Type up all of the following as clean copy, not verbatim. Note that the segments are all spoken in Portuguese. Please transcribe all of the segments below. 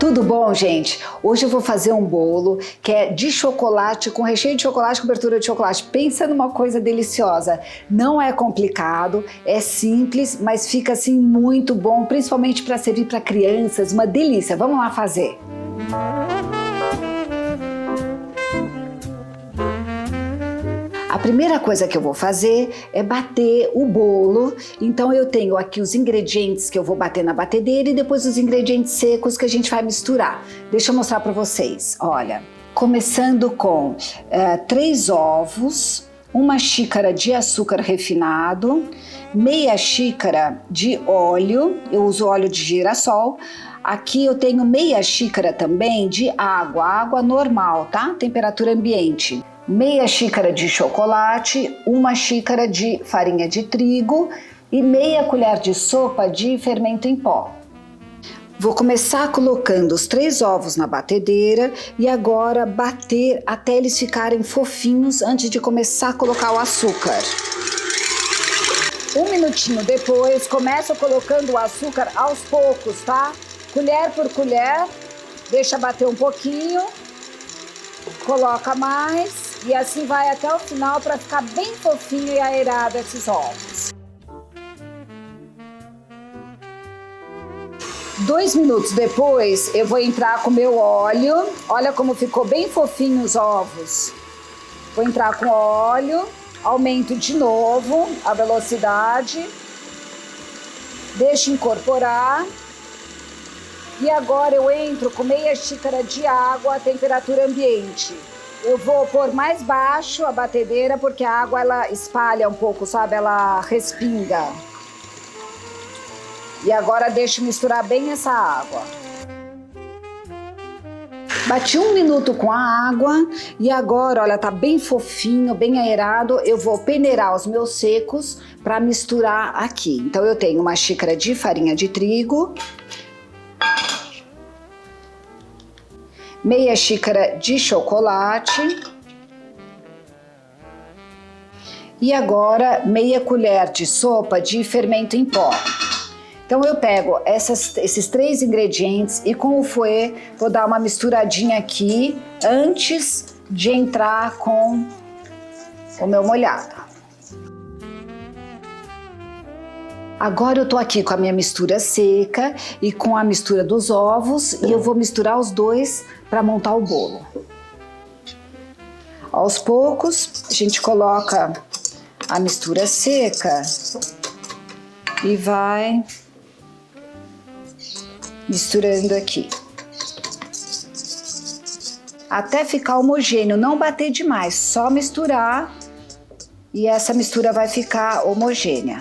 Tudo bom, gente? Hoje eu vou fazer um bolo que é de chocolate, com recheio de chocolate, cobertura de chocolate. Pensa numa coisa deliciosa. Não é complicado, é simples, mas fica assim muito bom, principalmente para servir para crianças. Uma delícia. Vamos lá fazer. A primeira coisa que eu vou fazer é bater o bolo. Então eu tenho aqui os ingredientes que eu vou bater na batedeira e depois os ingredientes secos que a gente vai misturar. Deixa eu mostrar para vocês. Olha, começando com 3 ovos, 1 xícara de açúcar refinado, meia xícara de óleo, eu uso óleo de girassol. Aqui eu tenho meia xícara também de água normal, tá? Temperatura ambiente. Meia xícara de chocolate, 1 xícara de farinha de trigo e meia colher de sopa de fermento em pó. Vou começar colocando os 3 ovos na batedeira e agora bater até eles ficarem fofinhos antes de começar a colocar o açúcar. 1 minutinho depois, começo colocando o açúcar aos poucos, tá? Colher por colher, deixa bater um pouquinho, coloca mais. E assim vai até o final para ficar bem fofinho e aerado esses ovos. 2 minutos depois eu vou entrar com o meu óleo. Olha como ficou bem fofinho os ovos. Vou entrar com óleo, aumento de novo a velocidade. Deixo incorporar. E agora eu entro com meia xícara de água a temperatura ambiente. Eu vou pôr mais baixo a batedeira porque a água ela espalha um pouco, sabe? Ela respinga. E agora deixo misturar bem essa água. Bati 1 minuto com a água e agora, olha, tá bem fofinho, bem aerado. Eu vou peneirar os meus secos para misturar aqui. Então eu tenho 1 xícara de farinha de trigo, meia xícara de chocolate e agora meia colher de sopa de fermento em pó. Então eu pego esses 3 ingredientes e com o fouet vou dar uma misturadinha aqui antes de entrar com o meu molhado. Agora eu tô aqui com a minha mistura seca e com a mistura dos ovos e eu vou misturar os dois para montar o bolo. Aos poucos a gente coloca a mistura seca e vai misturando aqui. Até ficar homogêneo, não bater demais, só misturar e essa mistura vai ficar homogênea.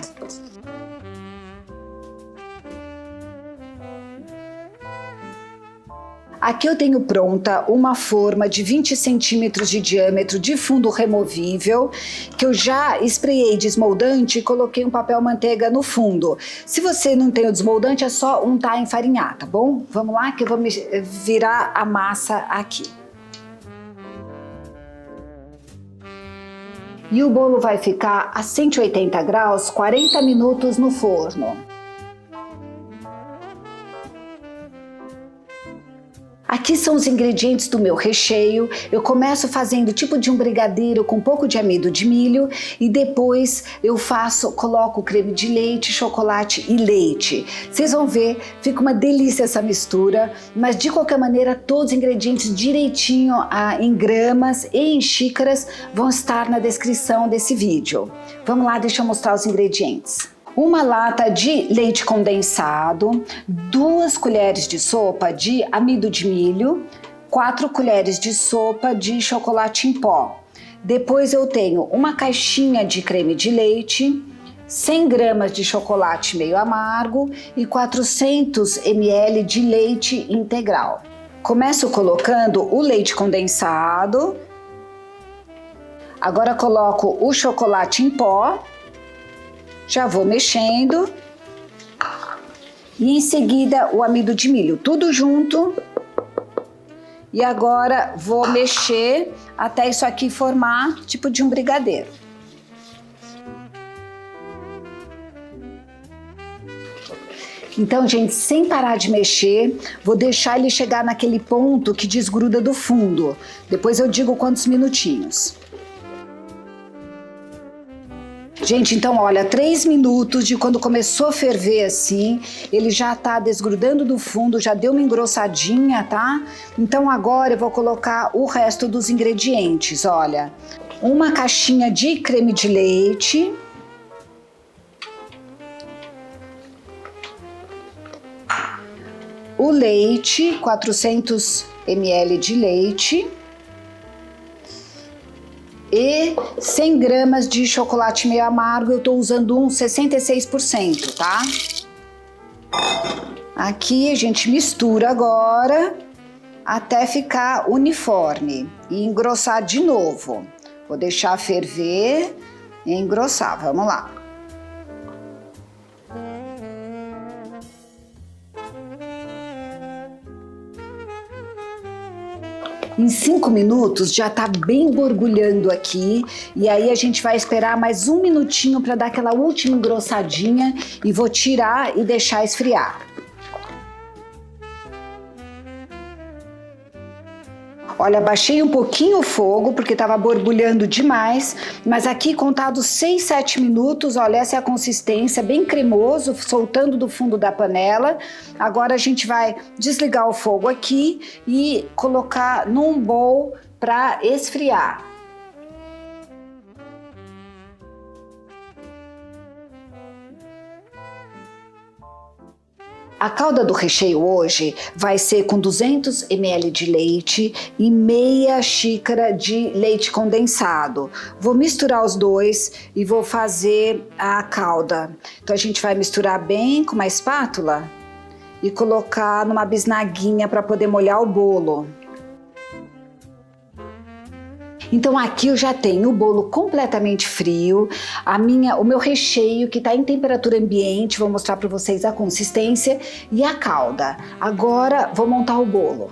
Aqui eu tenho pronta uma forma de 20 centímetros de diâmetro de fundo removível, que eu já espraiei desmoldante e coloquei um papel manteiga no fundo. Se você não tem o desmoldante, é só untar e enfarinhar, tá bom? Vamos lá que eu vou virar a massa aqui. E o bolo vai ficar a 180 graus, 40 minutos no forno. Aqui são os ingredientes do meu recheio. Eu começo fazendo tipo de um brigadeiro com um pouco de amido de milho e depois eu coloco creme de leite, chocolate e leite. Vocês vão ver, fica uma delícia essa mistura, mas de qualquer maneira todos os ingredientes direitinho em gramas e em xícaras vão estar na descrição desse vídeo. Vamos lá, deixa eu mostrar os ingredientes. 1 lata de leite condensado, 2 colheres de sopa de amido de milho, 4 colheres de sopa de chocolate em pó. Depois eu tenho 1 caixinha de creme de leite, 100 gramas de chocolate meio amargo e 400 ml de leite integral. Começo colocando o leite condensado, agora coloco o chocolate em pó. Já vou mexendo e em seguida o amido de milho, tudo junto. E agora vou mexer até isso aqui formar tipo de um brigadeiro. Então, gente, sem parar de mexer, vou deixar ele chegar naquele ponto que desgruda do fundo. Depois eu digo quantos minutinhos. Gente, então olha, 3 minutos de quando começou a ferver assim, ele já tá desgrudando do fundo, já deu uma engrossadinha, tá? Então agora eu vou colocar o resto dos ingredientes, olha. Uma caixinha de creme de leite. O leite, 400 ml de leite. E 100 gramas de chocolate meio amargo, eu tô usando um 66%, tá? Aqui a gente mistura agora até ficar uniforme e engrossar de novo. Vou deixar ferver e engrossar, vamos lá. Em 5 minutos já tá bem borbulhando aqui e aí a gente vai esperar mais 1 minutinho para dar aquela última engrossadinha e vou tirar e deixar esfriar. Olha, baixei um pouquinho o fogo porque estava borbulhando demais, mas aqui contados 6, 7 minutos, olha, essa é a consistência, bem cremoso, soltando do fundo da panela. Agora a gente vai desligar o fogo aqui e colocar num bowl para esfriar. A calda do recheio hoje vai ser com 200 ml de leite e meia xícara de leite condensado. Vou misturar os dois e vou fazer a calda. Então a gente vai misturar bem com uma espátula e colocar numa bisnaguinha para poder molhar o bolo. Então aqui eu já tenho o bolo completamente frio, o meu recheio que está em temperatura ambiente, vou mostrar para vocês a consistência e a calda. Agora vou montar o bolo.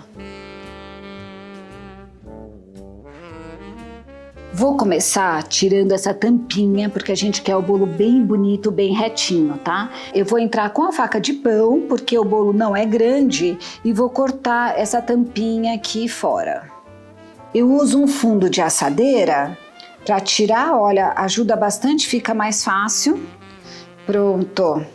Vou começar tirando essa tampinha, porque a gente quer o bolo bem bonito, bem retinho, tá? Eu vou entrar com a faca de pão, porque o bolo não é grande, e vou cortar essa tampinha aqui fora. Eu uso um fundo de assadeira para tirar, olha, ajuda bastante, fica mais fácil. Pronto.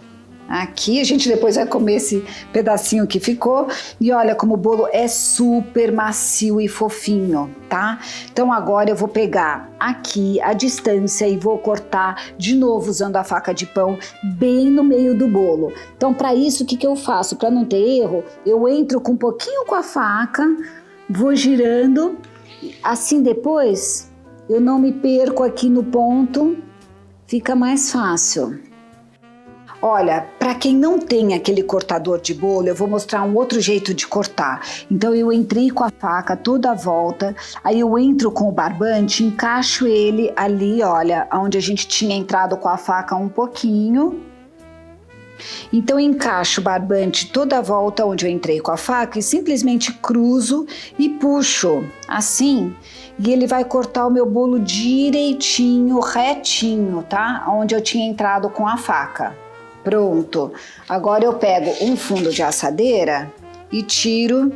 Aqui a gente depois vai comer esse pedacinho que ficou. E olha como o bolo é super macio e fofinho, tá? Então agora eu vou pegar aqui a distância e vou cortar de novo usando a faca de pão bem no meio do bolo. Então para isso, o que eu faço? Para não ter erro, eu entro com um pouquinho com a faca, vou girando. Assim depois eu não me perco aqui no ponto, fica mais fácil. Olha, para quem não tem aquele cortador de bolo, eu vou mostrar um outro jeito de cortar. Então eu entrei com a faca toda a volta, aí eu entro com o barbante, encaixo ele ali, olha, onde a gente tinha entrado com a faca um pouquinho. Então eu encaixo o barbante toda a volta onde eu entrei com a faca e simplesmente cruzo e puxo assim, e ele vai cortar o meu bolo direitinho, retinho, tá? Onde eu tinha entrado com a faca. Pronto. Agora eu pego um fundo de assadeira e tiro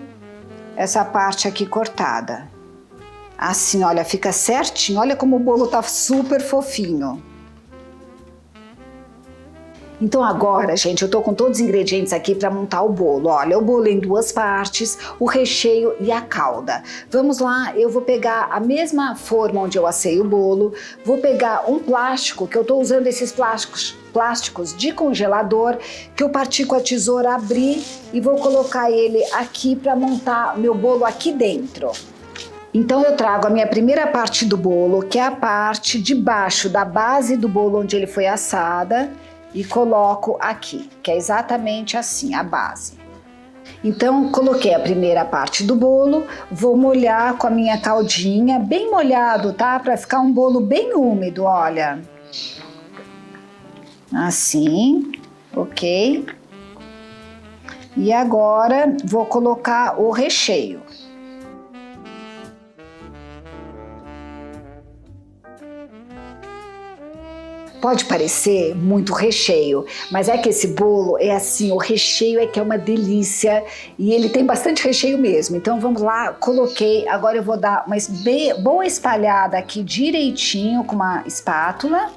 essa parte aqui cortada. Assim, olha, fica certinho. Olha como o bolo tá super fofinho. Então agora, gente, eu tô com todos os ingredientes aqui para montar o bolo. Olha, o bolo em 2 partes, o recheio e a calda. Vamos lá, eu vou pegar a mesma forma onde eu assei o bolo, vou pegar um plástico, que eu tô usando esses plásticos de congelador, que eu parti com a tesoura, abri e vou colocar ele aqui para montar meu bolo aqui dentro. Então eu trago a minha primeira parte do bolo, que é a parte de baixo da base do bolo onde ele foi assada, e coloco aqui, que é exatamente assim, a base. Então, coloquei a primeira parte do bolo, vou molhar com a minha caldinha, bem molhado, tá? Para ficar um bolo bem úmido, olha. Assim, ok? E agora, vou colocar o recheio. Pode parecer muito recheio, mas é que esse bolo é assim, o recheio é que é uma delícia e ele tem bastante recheio mesmo. Então vamos lá, coloquei, agora eu vou dar uma boa espalhada aqui direitinho com uma espátula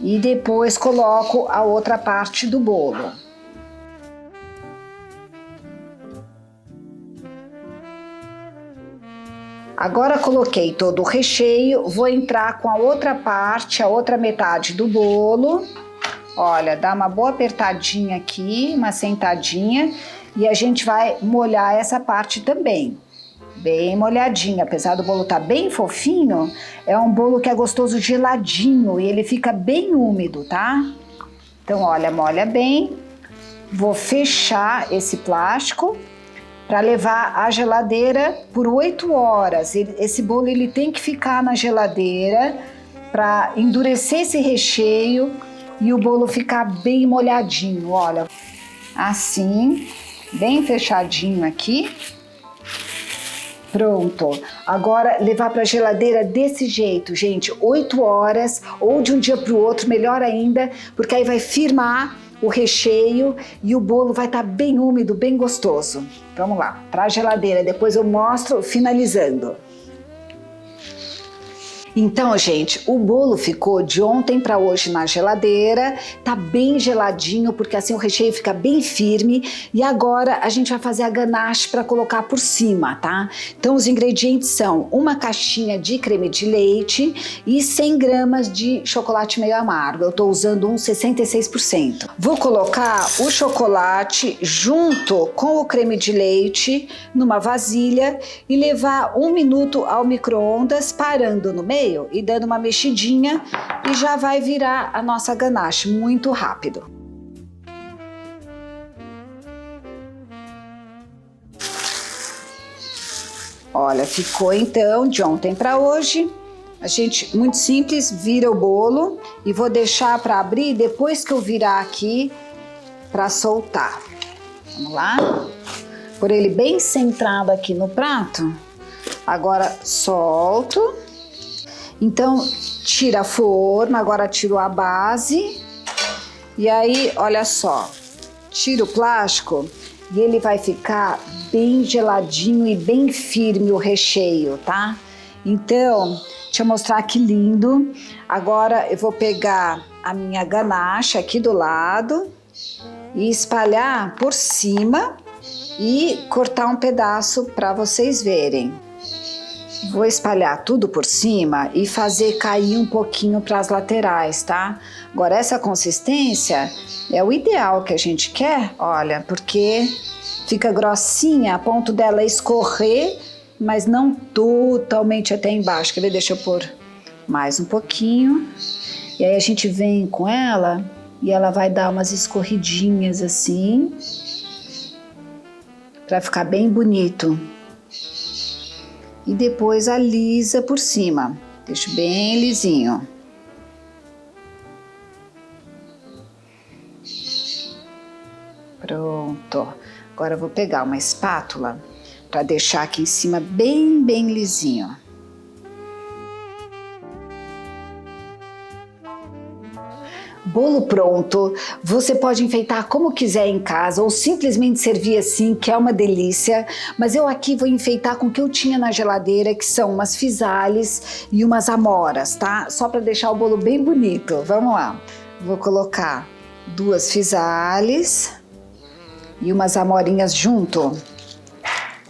e depois coloco a outra parte do bolo. Agora coloquei todo o recheio, vou entrar com a outra parte, a outra metade do bolo. Olha, dá uma boa apertadinha aqui, uma sentadinha e a gente vai molhar essa parte também. Bem molhadinha, apesar do bolo estar bem fofinho, é um bolo que é gostoso geladinho e ele fica bem úmido, tá? Então, olha, molha bem. Vou fechar esse plástico para levar à geladeira por 8 horas. Esse bolo ele tem que ficar na geladeira para endurecer esse recheio e o bolo ficar bem molhadinho, olha. Assim, bem fechadinho aqui. Pronto. Agora levar para a geladeira desse jeito, gente, 8 horas ou de um dia para o outro, melhor ainda, porque aí vai firmar o recheio e o bolo vai estar bem úmido, bem gostoso. Vamos lá, para a geladeira, depois eu mostro finalizando. Então, gente, o bolo ficou de ontem para hoje na geladeira, tá bem geladinho, porque assim o recheio fica bem firme. E agora a gente vai fazer a ganache para colocar por cima, tá? Então, os ingredientes são uma caixinha de creme de leite e 100 gramas de chocolate meio amargo. Eu tô usando um 66%. Vou colocar o chocolate junto com o creme de leite numa vasilha e levar 1 minuto ao micro-ondas, parando no meio e dando uma mexidinha e já vai virar a nossa ganache muito rápido. Olha, ficou então de ontem para hoje. A gente, muito simples, vira o bolo e vou deixar para abrir depois que eu virar aqui para soltar. Vamos lá? Por ele bem centrado aqui no prato. Agora solto. Então, tira a forma, agora tiro a base. E aí, olha só, tira o plástico e ele vai ficar bem geladinho e bem firme o recheio, tá? Então, deixa eu mostrar que lindo. Agora eu vou pegar a minha ganache aqui do lado e espalhar por cima e cortar um pedaço para vocês verem. Vou espalhar tudo por cima e fazer cair um pouquinho para as laterais, tá? Agora, essa consistência é o ideal que a gente quer, olha, porque fica grossinha a ponto dela escorrer, mas não totalmente até embaixo. Quer ver? Deixa eu pôr mais um pouquinho. E aí a gente vem com ela e ela vai dar umas escorridinhas assim, para ficar bem bonito. E depois alisa por cima, deixo bem lisinho. Pronto. Agora eu vou pegar uma espátula para deixar aqui em cima bem lisinho. Bolo pronto, você pode enfeitar como quiser em casa ou simplesmente servir assim, que é uma delícia, mas eu aqui vou enfeitar com o que eu tinha na geladeira, que são umas fisales e umas amoras, tá? Só para deixar o bolo bem bonito. Vamos lá. Vou colocar 2 fisales e umas amorinhas junto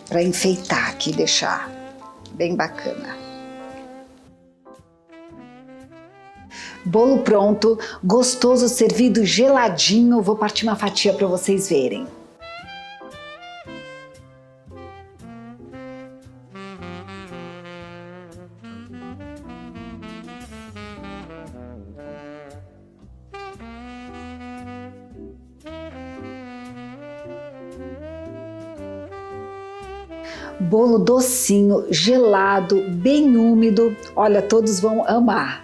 para enfeitar aqui, deixar bem bacana. Bolo pronto, gostoso, servido geladinho. Vou partir uma fatia para vocês verem. Bolo docinho, gelado, bem úmido. Olha, todos vão amar.